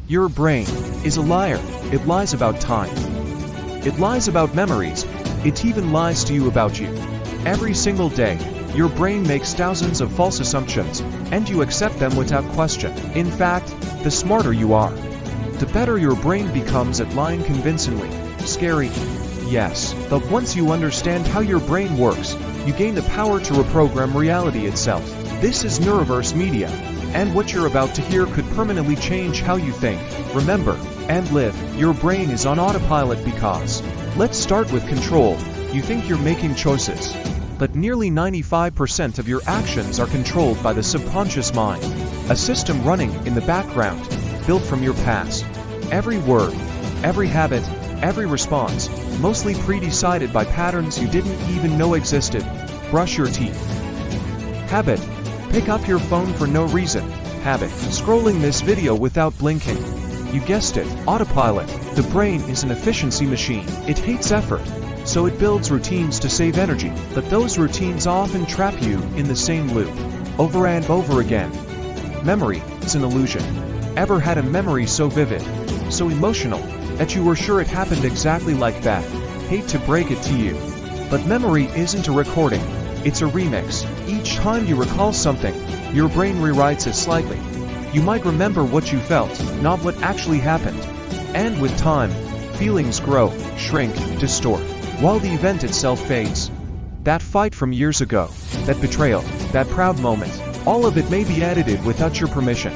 Your brain is a liar. It lies about time. It lies about memories. It even lies to you about you. Every single day, your brain makes thousands of false assumptions, and you accept them without question. In fact, the smarter you are, the better your brain becomes at lying convincingly. Scary? Yes. But once you understand how your brain works, you gain the power to reprogram reality itself. This is Neuroverse Media, and what you're about to hear could permanently change how you think, remember, and live. Your brain is on autopilot because, let's start with control. You think you're making choices, but nearly 95% of your actions are controlled by the subconscious mind, a system running in the background, built from your past. Every word, every habit, every response, mostly pre-decided by patterns you didn't even know existed. Brush your teeth. Habit. Pick up your phone for no reason. Habit. Scrolling this video without blinking. You guessed it, autopilot. The brain is an efficiency machine. It hates effort, so it builds routines to save energy. But those routines often trap you in the same loop, over and over again. Memory is an illusion. Ever had a memory so vivid, so emotional, that you were sure it happened exactly like that? Hate to break it to you, but memory isn't a recording, it's a remix. Each time you recall something, your brain rewrites it slightly. You might remember what you felt, not what actually happened. And with time, feelings grow, shrink, distort, while the event itself fades. That fight from years ago, that betrayal, that proud moment, all of it may be edited without your permission.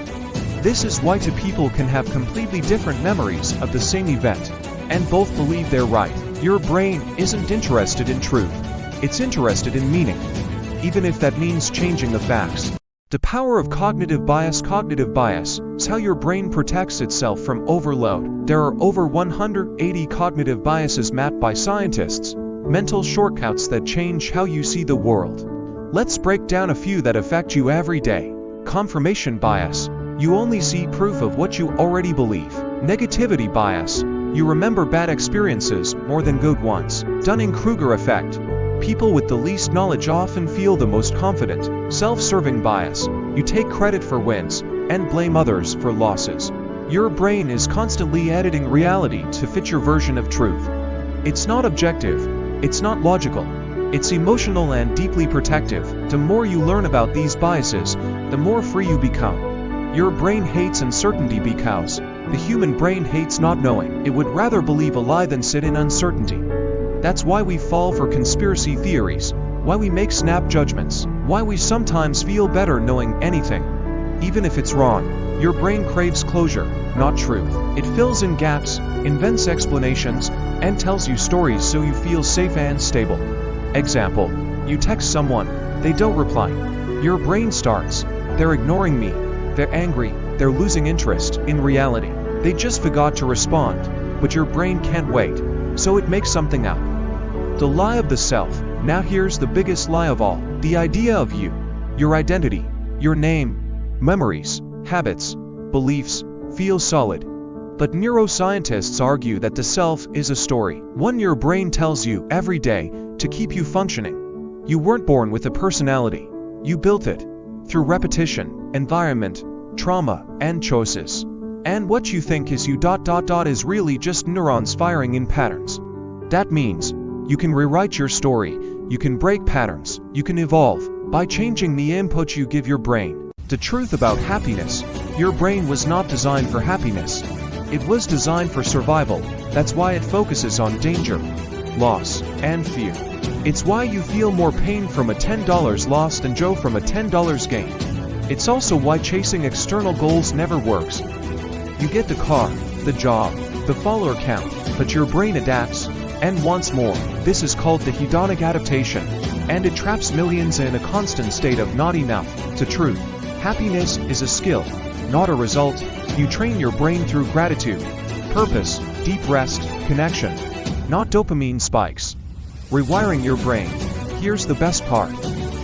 This is why two people can have completely different memories of the same event, and both believe they're right. Your brain isn't interested in truth, it's interested in meaning, even if that means changing the facts. The power of cognitive bias. Cognitive bias is how your brain protects itself from overload. There are over 180 cognitive biases mapped by scientists, mental shortcuts that change how you see the world. Let's break down a few that affect you every day. Confirmation bias. You only see proof of what you already believe. Negativity bias. You remember bad experiences more than good ones. Dunning-Kruger effect. People with the least knowledge often feel the most confident. Self-serving bias. You take credit for wins and blame others for losses. Your brain is constantly editing reality to fit your version of truth. It's not objective. It's not logical. It's emotional and deeply protective. The more you learn about these biases, the more free you become. Your brain hates uncertainty because the human brain hates not knowing. It would rather believe a lie than sit in uncertainty. That's why we fall for conspiracy theories, why we make snap judgments, why we sometimes feel better knowing anything, even if it's wrong. Your brain craves closure, not truth. It fills in gaps, invents explanations, and tells you stories so you feel safe and stable. Example, you text someone, they don't reply. Your brain starts, they're ignoring me, they're angry, they're losing interest. In reality, they just forgot to respond, but your brain can't wait, so it makes something up. The lie of the self. Now here's the biggest lie of all. The idea of you, your identity, your name, memories, habits, beliefs, feel solid. But neuroscientists argue that the self is a story, one your brain tells you every day to keep you functioning. You weren't born with a personality. You built it through repetition, environment, trauma, and choices. And what you think is you is really just neurons firing in patterns. That means you can rewrite your story, you can break patterns, you can evolve by changing the input you give your brain. The truth about happiness. Your brain was not designed for happiness. It was designed for survival. That's why it focuses on danger, loss, and fear. It's why you feel more pain from a $10 loss than joy from a $10 gain. It's also why chasing external goals never works. You get the car, the job, the follower count, but your brain adapts and wants more. This is called the hedonic adaptation, and it traps millions in a constant state of not enough. To truth, happiness is a skill, not a result. You train your brain through gratitude, purpose, deep rest, connection, not dopamine spikes. Rewiring your brain. Here's the best part.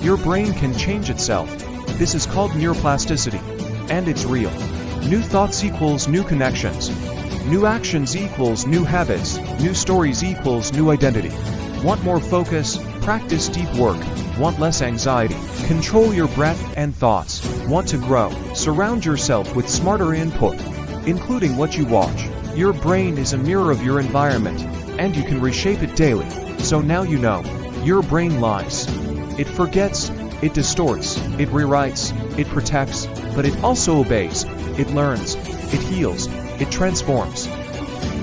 Your brain can change itself. This is called neuroplasticity, and it's real. New thoughts equals new connections. New actions equals new habits. New stories equals new identity. Want more focus? Practice deep work. Want less anxiety? Control your breath and thoughts. Want to grow? Surround yourself with smarter input. including what you watch. Your brain is a mirror of your environment, and you can reshape it daily. So now you know. Your brain lies. It forgets, it distorts, it rewrites, it protects, but it also obeys, it learns, it heals, it transforms.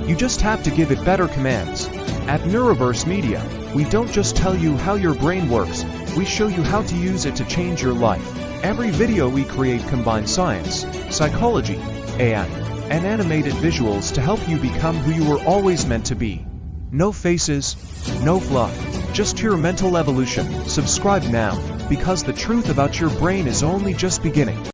You just have to give it better commands. At Neuroverse Media, we don't just tell you how your brain works, we show you how to use it to change your life. Every video we create combines science, psychology, AI, and animated visuals to help you become who you were always meant to be. No faces, no fluff, just pure mental evolution. Subscribe now, because the truth about your brain is only just beginning.